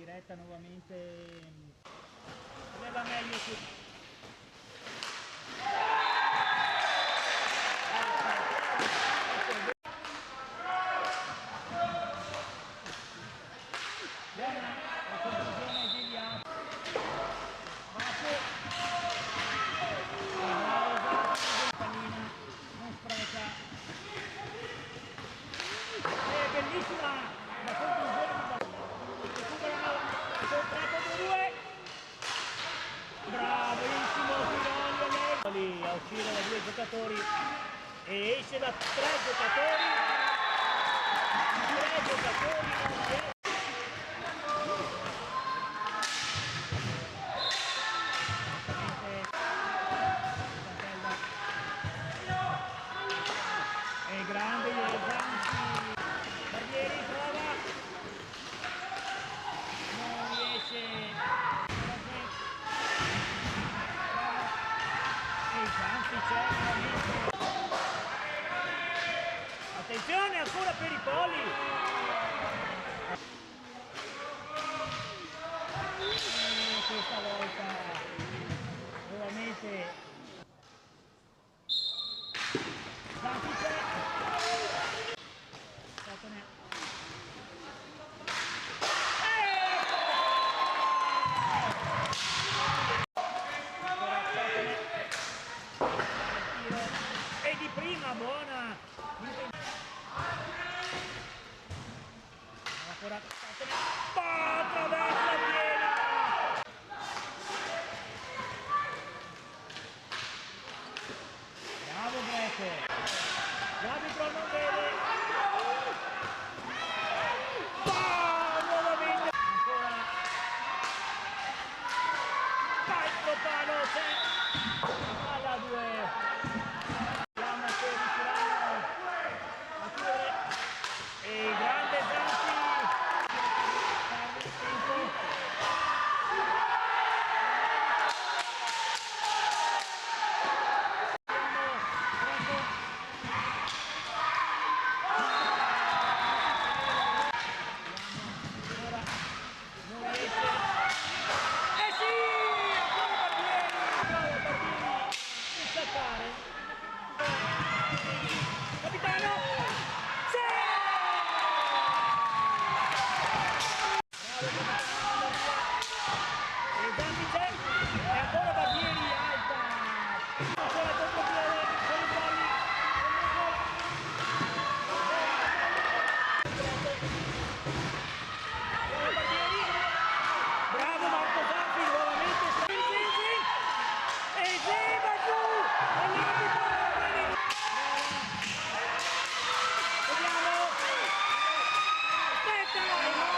diretta nuovamente aveva meglio su. Buona la conclusione di Liano. Pallina non spreca. È bellissima la conclusione di Pallina. Recuperano il 3-2. Bravissimo Tirolio lì a uscire da 2 giocatori e esce da 3 giocatori. 3 giocatori non riesce. È grande Zanzi, Barbieri prova, non riesce, e Zanzi c'è veramente. Attenzione ancora per i poli, e questa volta nuovamente Zanzi c'è. E di prima buona ancora attraversa piena, bravo Greco, l'arbitro non vede, nuovamente ancora calcio palo, c'è palla 2. E grande Zanzi, Aspetta!